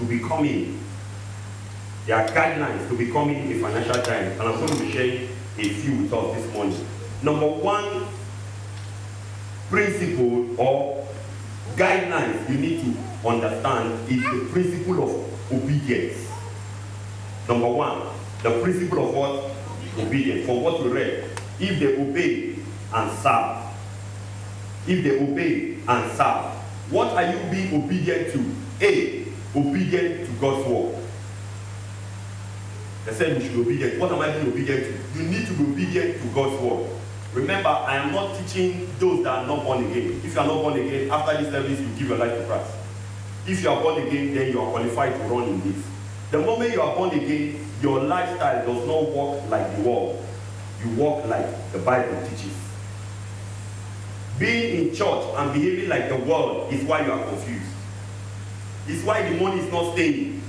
becoming, there are guidelines to becoming a financial giant, and I'm going to be sharing a few with us this morning. Number one principle or guidelines you need to understand is the principle of obedience. Number one, the principle of what? Obedience. From what we read, if they obey and serve, if they obey and serve, what are you being obedient to? A, obedient to God's word. They said we should be obedient. What am I being obedient to? You need to be obedient to God's word. Remember, I am not teaching those that are not born again. If you are not born again, after this service, you give your life to Christ. If you are born again, then you are qualified to run in this. The moment you are born again, your lifestyle does not walk like the world. You walk like the Bible teaches. Being in church and behaving like the world is why you are confused. It's why the money is not staying.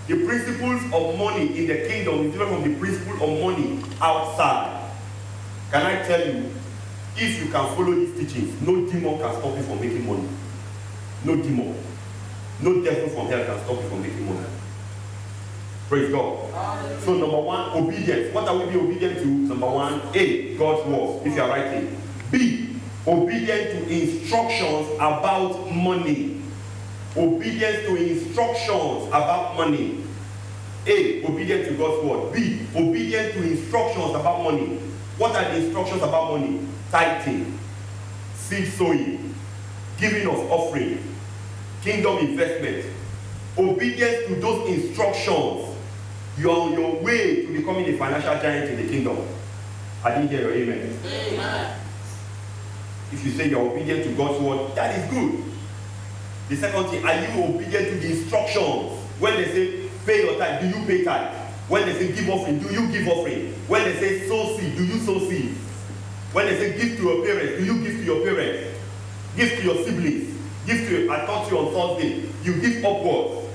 The principles of money in the kingdom is different from the principle of money outside. Can I tell you, if you can follow these teachings, no demon can stop you from making money. No demon. No devil from hell can stop you from making money. Praise God. So number one, obedience. What are we being obedient to? Number one, A, God's word, if you are writing. B, obedient to instructions about money. Obedience to instructions about money. A, obedient to God's word. B, obedient to instructions about money. What are the instructions about money? Tithing, seed sowing, giving of offering, kingdom investment. Obedience to those instructions, you are on your way to becoming a financial giant in the kingdom. I didn't hear your amen. Amen. If you say you are obedient to God's word, that is good. The second thing, are you obedient to the instructions? When they say pay your tithe, do you pay tithe? When they say give offering, do you give offering? When they say sow seed, do you sow seed? When they say give to your parents, do you give to your parents? Give to your siblings. Give to your, I taught you on Thursday, you give upwards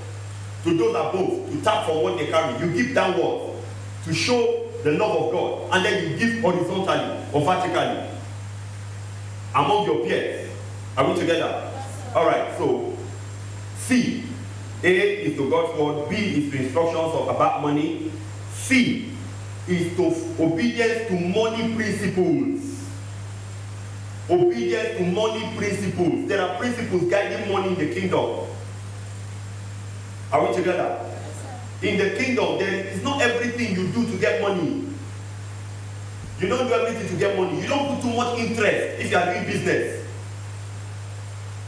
to those above, to tap from what they carry. You give downwards to show the love of God. And then you give horizontally or vertically among your peers. Are we together? Alright, so C, A is to God's word, B is to instructions about money, C is to obedience to money principles. Obedience to money principles. There are principles guiding money in the kingdom. Are we together? In the kingdom, there is not everything you do to get money. You don't do everything to get money. You don't put too much interest if you are doing business.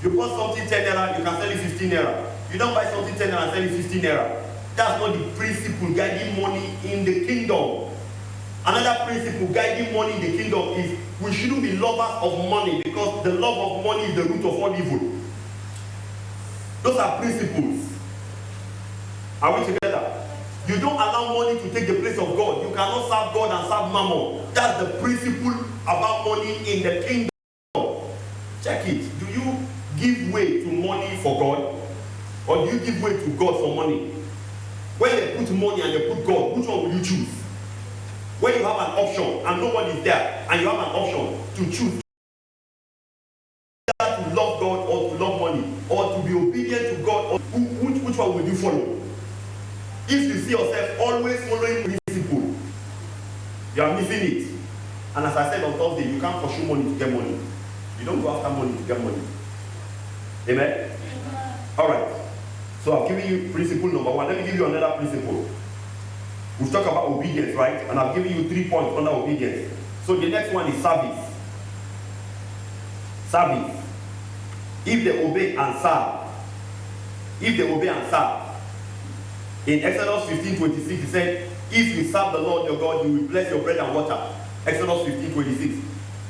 You bought something 10 naira, you can sell it 15 naira. You don't buy something 10 naira and sell it 15 naira. That's not the principle guiding money in the kingdom. Another principle guiding money in the kingdom is we shouldn't be lovers of money, because the love of money is the root of all evil. Those are principles. Are we together? You don't allow money to take the place of God. You cannot serve God and serve mammon. That's the principle about money in the kingdom. Check it. Do you give way to money for God, or do you give way to God for money? When they put money and they put God, which one will you choose? When you have an option and nobody is there, and you have an option to choose to love God or to love money, or to be obedient to God, or which one will you follow? If you see yourself always following principle, you are missing it. And as I said on Thursday, you can't pursue money to get money. You don't go after money to get money. Amen? Alright. So I've given you principle number one. Let me give you another principle. We've talked about obedience, right? And I've given you 3 points under obedience. So the next one is service. Service. If they obey and serve. If they obey and serve. In Exodus 15:26, he said, if you serve the Lord your God, you will bless your bread and water. Exodus 15:26.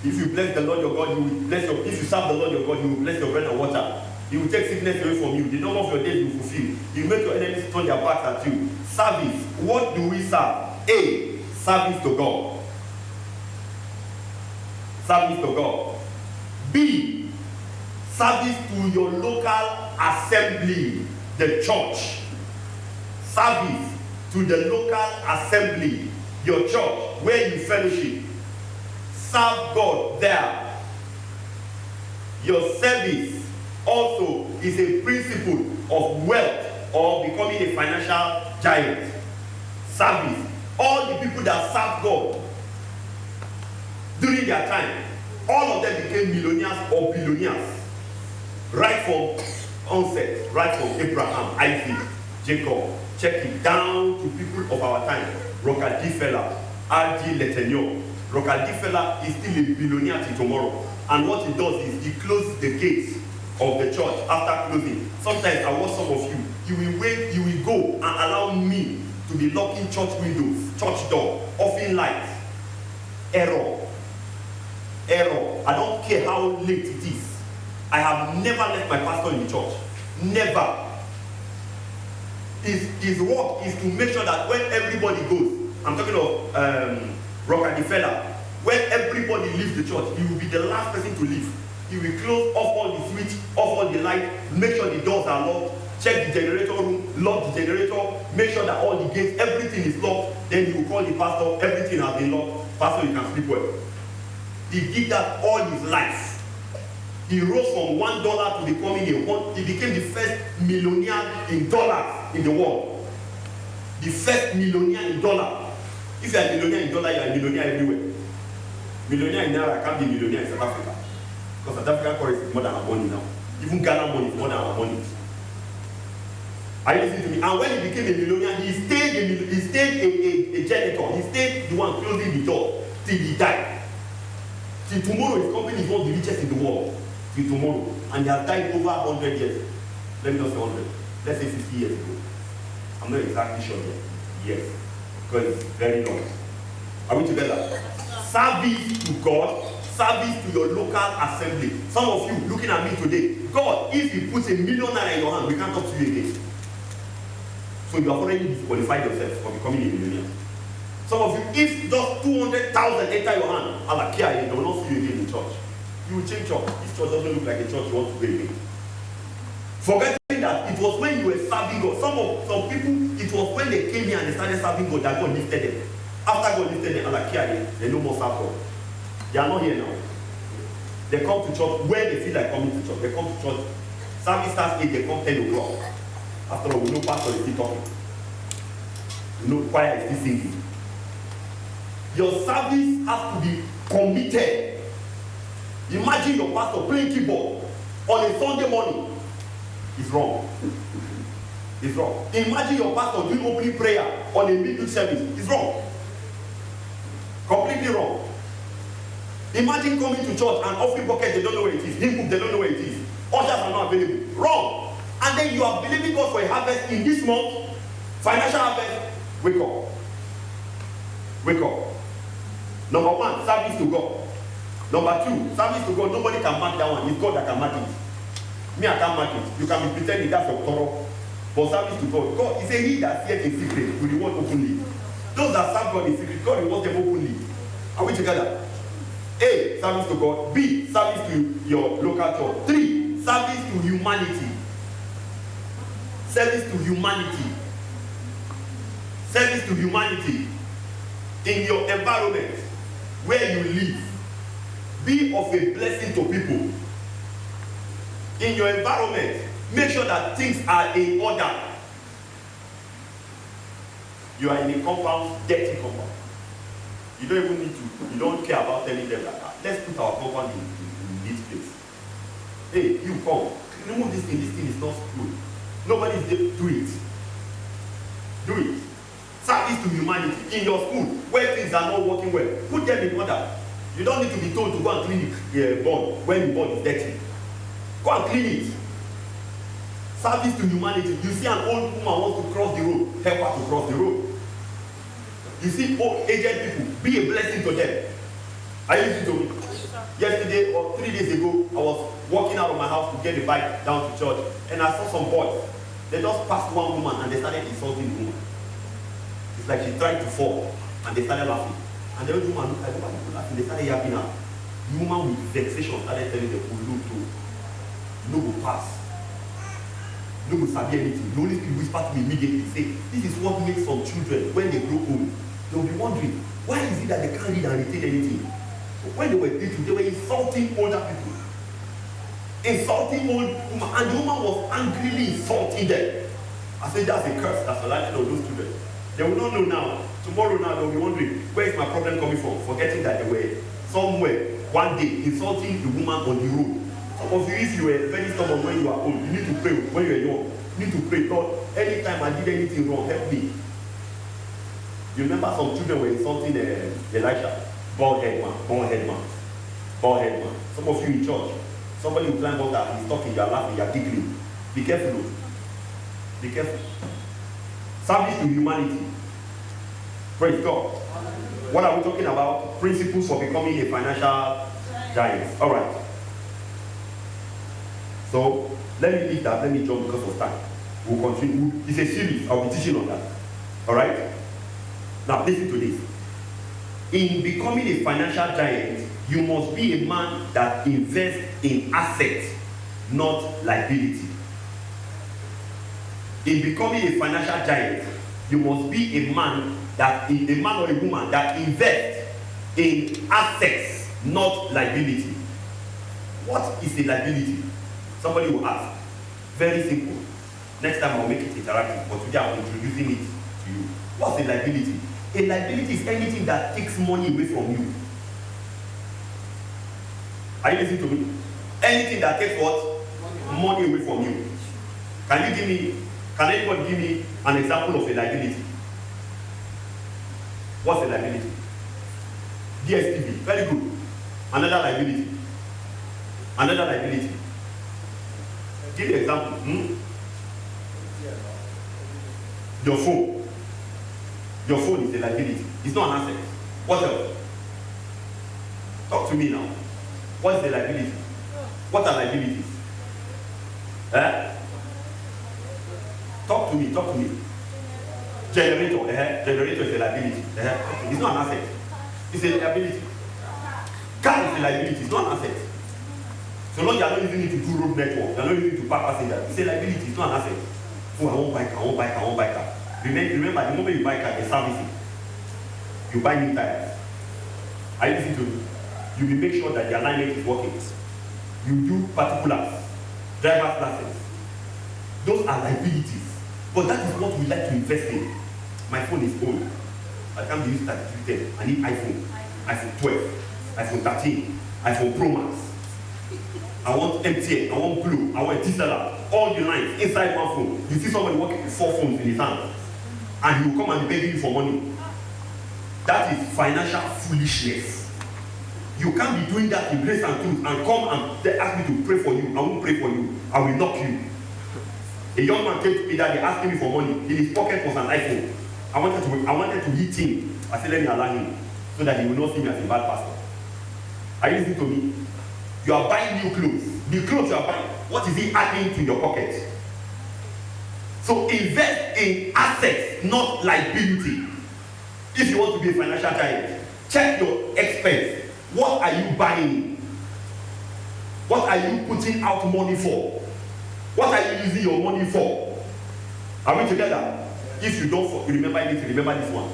If you bless the Lord your God, you will bless your, if you serve the Lord your God, you will bless your bread and water. He will take sickness away from you. The number of your days you will fulfill. He will make your enemies turn their backs at you. Service. What do we serve? A, service to God. Service to God. B, service to your local assembly, the church. Service to the local assembly, your church, where you fellowship. Serve God there. Your service also is a principle of wealth or becoming a financial giant. Service. All the people that served God during their time, all of them became millionaires or billionaires. Right from onset, right from Abraham, Isaac, Jacob, check it down to people of our time. Rockefeller, R.G. Letenio. Rockefeller is still a billionaire till tomorrow. And what he does is he closes the gates of the church after closing. Sometimes I watch some of you. You will wait, you will go and allow me to be locking church windows, church door, offing lights. Error. Error. I don't care how late it is. I have never left my pastor in the church. Never. His work is to make sure that when everybody goes, I'm talking of Rockefeller, when everybody leaves the church, he will be the last person to leave. He will close off all the switch, off all the light, make sure the doors are locked, check the generator room, lock the generator, make sure that all the gates, everything is locked. Then he will call the pastor, everything has been locked. Pastor, you can sleep well. He did that all his life. He rose from $1 to becoming he became the first millionaire in dollars in the world. The first millionaire in dollars. If you are a millionaire in dollars, you are a millionaire everywhere. Millionaire in Naira can't be a millionaire in South Africa. Because South African currency is more than our money now. Even Ghana money is more than our money. Are you listening to me? And when he became a millionaire, he stayed a janitor. He stayed the one closing the door till he died. Till tomorrow, his company is one of the richest in the world. Till tomorrow. And he has died over 100 years. Let me not say 100. Let's say 50 years ago. I'm not exactly sure yet. Yes. Because it's very long. Are we together? Service to God, service to your local assembly. Some of you looking at me today, God, if he puts $1 million in your hand, we can't talk to you again. So you have already disqualified yourself for becoming a millionaire. Some of you, if just 200,000 enter your hand, Allah care, they will not see you again in church. You will change church. This church doesn't look like a church you want to go again. Forgetting that it was when you were serving God. Some people, it was when they came here and they started serving God that God lifted them. After God lifted them, Allah care, they no more serve God. They are not here now. They come to church when they feel like coming to church. They come to church. Service starts 8, they come 10 o'clock. After all, we know pastor is still talking. We know choir is still singing. Your service has to be committed. Imagine your pastor playing keyboard on a Sunday morning. It's wrong. It's wrong. Imagine your pastor doing opening prayer on a midweek service. It's wrong. Completely wrong. Imagine coming to church and offering bucket, they don't know where it is. Hymn book, they don't know where it is. Ushers are not available. Wrong. And then you are believing God for a harvest in this month, financial harvest. Wake up. Wake up. Number one, service to God. Number two, service to God. Nobody can mark that one. It's God that can mark it. Me, I can't mark it. You can be pretending that's your thorough. But service to God. God is a he that said in secret will reward openly. Those that serve God in secret, God rewards them openly. Are we together? A, service to God. B, service to your local church. 3, service to humanity. Service to humanity. Service to humanity. In your environment, where you live, be of a blessing to people. In your environment, make sure that things are in order. You are in a compound, dirty compound. You don't even need to, you don't care about telling them that, let's put our compound in this place. Hey, you come, remove this thing is not good. Nobody is there to do it. Do it. Service to humanity. In your school, where things are not working well, put them in order. You don't need to be told to go and clean the board when the board is dirty. Go and clean it. Service to humanity. You see an old woman wants to cross the road, help her to cross the road. You see old aged people, be a blessing to them. Are you listening to me? Yesterday or 3 days ago, I was walking out of my house to get the bike down to church, and I saw some boys. They just passed one woman and they started insulting the woman. It's like she tried to fall, and they started laughing. And the woman looked at the people laughing, they started yapping her. The woman with vexation started telling them, "You no go pass. You no go sabi anything." The Holy Spirit whispered to me immediately, say, "This is what makes some children, when they grow old, they'll be wondering, why is it that they can't read and retain anything?" When they were little, they were insulting older people. Insulting old woman. And the woman was angrily insulting them. I say that's a curse that's alighted on those children. They will not know now. Tomorrow now they'll be wondering, where is my problem coming from? Forgetting that they were somewhere one day insulting the woman on the road. Some of you, if you were very stubborn when you are old, you need to pray when you are young. You need to pray, Lord, anytime I did anything wrong, help me. You remember some children were insulting Elisha, bald head man, bald head man, bald head man. Some of you in church, somebody will climb up that he's talking, you are laughing, you are giggling. Be careful, though. Be careful. Service to humanity. Praise God. What are we talking about? Principles for becoming a financial giant. All right. So let me leave that. Let me jump because of time. We'll continue. It's a series. I'll be teaching on that. All right. Now listen to this. In becoming a financial giant, you must be a man that invests in assets, not liability. In becoming a financial giant, you must be a man or a woman that invests in assets, not liability. What is a liability? Somebody will ask. Very simple. Next time I'll make it interactive, but today I'm introducing it to you. What's a liability? A liability is anything that takes money away from you. Are you listening to me? Anything that takes what? Money away from you. Can anybody give me an example of a liability? What's a liability? DSTV, very good. Another liability. Another liability. Give me an example. Your phone. Your phone is a liability. It's not an asset. What else? Talk to me now. What is the liability? What are liabilities? Talk to me, talk to me. Generator, generator is a liability. It's not an asset. It's a liability. Car is a liability, it's not an asset. So long you are not using it to do road network, you are not using it to park passengers. It's a liability, it's not an asset. Oh, I won't buy car. Remember, the moment you buy car, they service it. You buy new tires. Are you listening to me? You will make sure that the alignment is working. You do particulars, driver's license. Those are liabilities. But that is what we like to invest in. My phone is old. I can't use 3310. I need iPhone. iPhone 12. iPhone 13. iPhone Pro Max. I want MTN. I want Blue. I want TCL. All the lines inside one phone. You see somebody working with 4 phones in his hand. And he will come and beg you for money. That is financial foolishness. You can't be doing that in grace and truth and come and ask me to pray for you. I won't pray for you. I will knock you. A young man came to me that day asking me for money. In his pocket was an iPhone. I wanted to hit him. I said, let me allow him so that he will not see me as a bad pastor. Are you listening to me? You are buying new clothes. The clothes you are buying, what is he adding to your pocket? So invest in assets, not liability. If you want to be a financial giant, check your expense. What are you buying? What are you putting out money for? What are you using your money for? Are we together? If you don't remember anything, remember this one.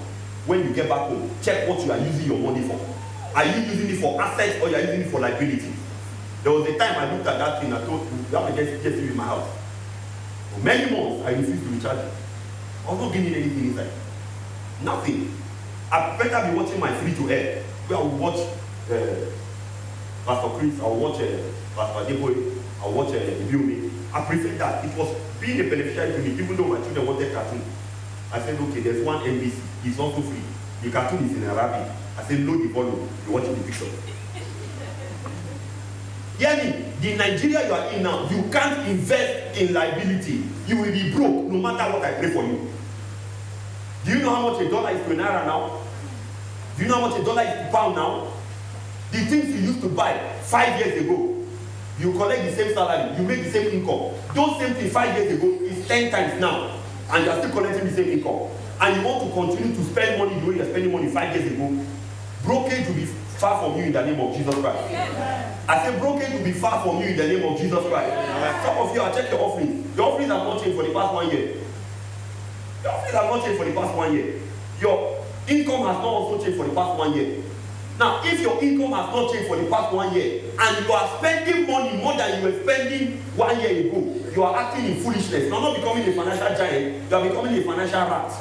When you get back home, check what you are using your money for. Are you using it for assets or you are using it for liability? There was a time I looked at that thing and thought, you have to get it in my house. For many months, I refused to recharge it. I was not getting anything inside. Nothing. I better be watching my free-to-air, where I will watch Pastor Chris, I will watch Pastor Adeboye, I will watch Ibiumi. I prefer that. It was being a beneficiary to me, even though my children wanted cartoon. I said, okay, there's one NBC, it's also free. The cartoon is in Arabic. I said, load the volume, you're watching the picture. Hear me, the Nigeria you are in now, you can't invest in liability. You will be broke no matter what I pray for you. Do you know how much $1 is to naira now? Do you know how much $1 is to pound now? The things you used to buy 5 years ago, you collect the same salary, you make the same income. Those same things 5 years ago is 10 times now, and you are still collecting the same income. And you want to continue to spend money the way you are spending money 5 years ago. Brokerage will be far from you in the name of Jesus Christ. I say brokerage will be far from you in the name of Jesus Christ. Some of you are check your offerings. Your offerings have not changed for the past 1 year. Your offerings have not changed for the past 1 year. Your income has not also changed for the past 1 year. Now, if your income has not changed for the past 1 year, and you are spending money more than you were spending 1 year ago, you are acting in foolishness. You are not becoming a financial giant, you are becoming a financial rat.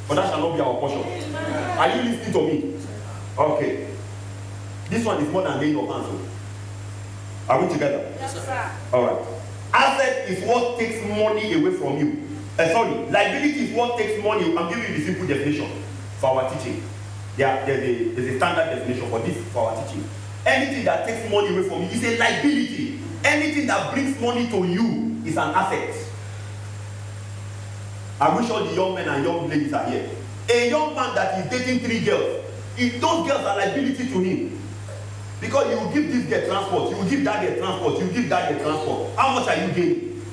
But that shall not be our portion. Are you listening to me? Okay. This one is more than laying of hands. Are we together? Yes, sir. Alright. Asset is what takes money away from you. Liability is what takes money. I'm giving you the simple definition for our teaching. There's a standard definition for this for our teaching. Anything that takes money away from you is a liability. Anything that brings money to you is an asset. I wish all the young men and young ladies are here. A young man that is dating 3 girls, if those girls are liability to him, because you will give this girl transport, you will give that girl transport, you will give that girl transport. How much are you gaining?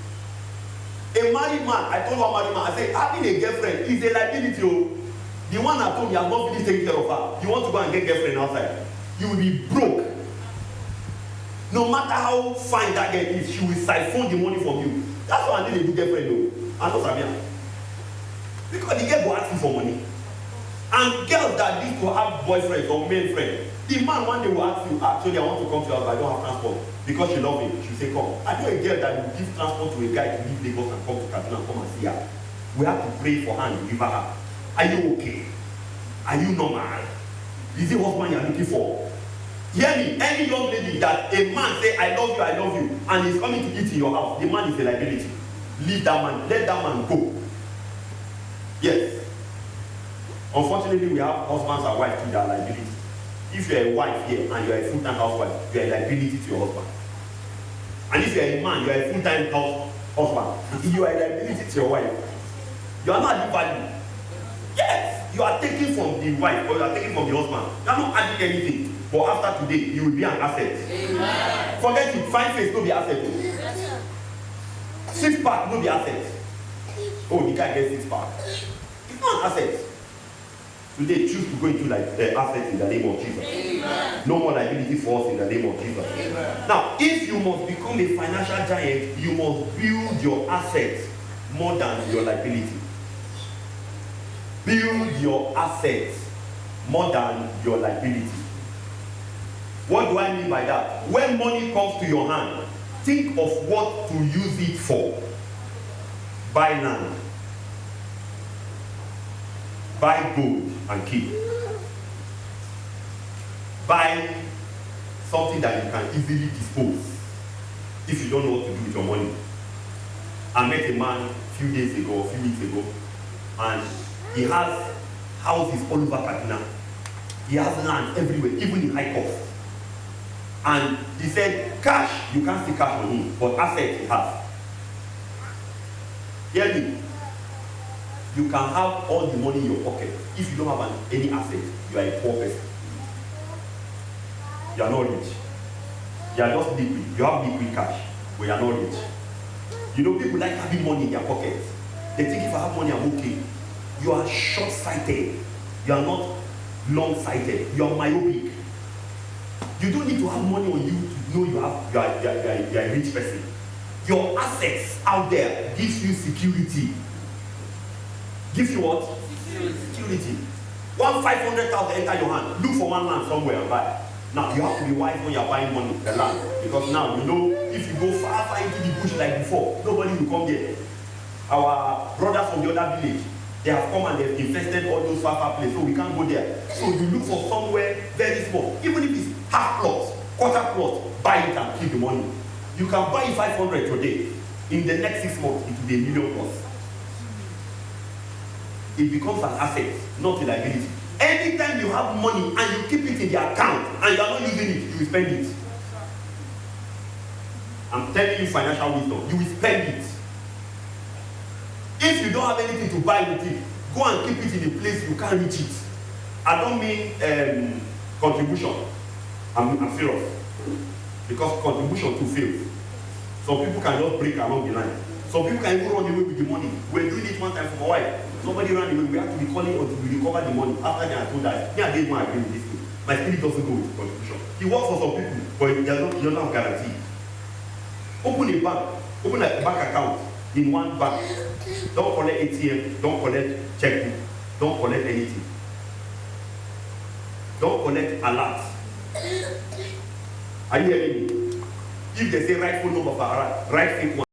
A married man, I told one married man, I said, having a girlfriend is a liability. Oh. The one at home, you have not finished taking care of her. You want to go and get girlfriend outside. You will be broke. No matter how fine that girl is, she will siphon the money from you. That's why I need a good girlfriend though. I know Samia. Because the girl will ask you for money. And girls that need to have boyfriends or male friends, the man one day will ask you, actually I want to come to your house, but I don't have transport. Because she loves him, she'll say, come. I know a girl that will give transport to a guy to leave Lagos and come to Kaduna and come and see her. We have to pray for her and deliver her. Are you okay? Are you normal? Is the husband you are looking for? Hear me, any young lady that a man say, I love you, and he's coming to eat in your house, the man is a liability. Leave that man, let that man go. Yes. Unfortunately, we have husbands and wives to their liability. If you are a wife here and you are a full-time housewife, you are a liability to your husband. And if you are a man, you are a full-time husband, you are a liability to your wife. You are not adding value. Yes, you are taking from the wife or you are taking from the husband. You are not adding anything. But after today, you will be an asset. Amen. Forget it, fine face, no be asset. 6-pack, no be asset. Oh, the guy gets 6-pack. It's not an asset. Today, choose to go into assets in the name of Jesus. Amen. No more liability for us in the name of Jesus. Amen. Now, if you must become a financial giant, you must build your assets more than your liability. Build your assets more than your liability. What do I mean by that? When money comes to your hand, think of what to use it for. Buy land. Buy gold and keep. Buy something that you can easily dispose if you don't know what to do with your money. I met a man a few weeks ago, and he has houses all over Kaduna. He has land everywhere, even in high cost. And he said, cash, you can't see cash on him, but assets he has. Hear me. You can have all the money in your pocket. If you don't have any asset, you are a poor person. You are not rich. You are just liquid. You have liquid cash, but you are not rich. You know, people like having money in their pockets. They think if I have money, I'm okay. You are short-sighted. You are not long-sighted. You are myopic. You don't need to have money on you to know you are a rich person. Your assets out there gives you security. Gives you what? Security. 500,000 enter your hand. Look for one land somewhere and buy. Now you have to be wise when you are buying money, the land, because now you know if you go far into the bush like before, nobody will come there. Our brothers from the other village, they have come and they've infested all those far places, so we can't go there. So you look for somewhere very small, even if it's half plot, quarter plot, buy it and keep the money. You can buy 500 today. In the next 6 months, it will be $1 million+. It becomes an asset, not a liability. Anytime you have money and you keep it in the account and you are not using it, you will spend it. I'm telling you financial wisdom, you will spend it. If you don't have anything to buy with it, go and keep it in a place you can't reach it. I don't mean contribution. I'm serious. Because contribution too fails. Some people can just break along the line. Some people can even run away with the money. We're doing it one time for my wife. Somebody ran away. We have to be calling until we recover the money. After that, I told that, I didn't agree with this thing. My spirit doesn't go with contribution. He works for some people, but you're not guaranteed. Open a bank. Open a bank account in one bank. Don't collect ATM. Don't collect checkbook. Don't collect anything. Don't collect alert. Are you hearing me? If they say right phone number for alert, write fake one.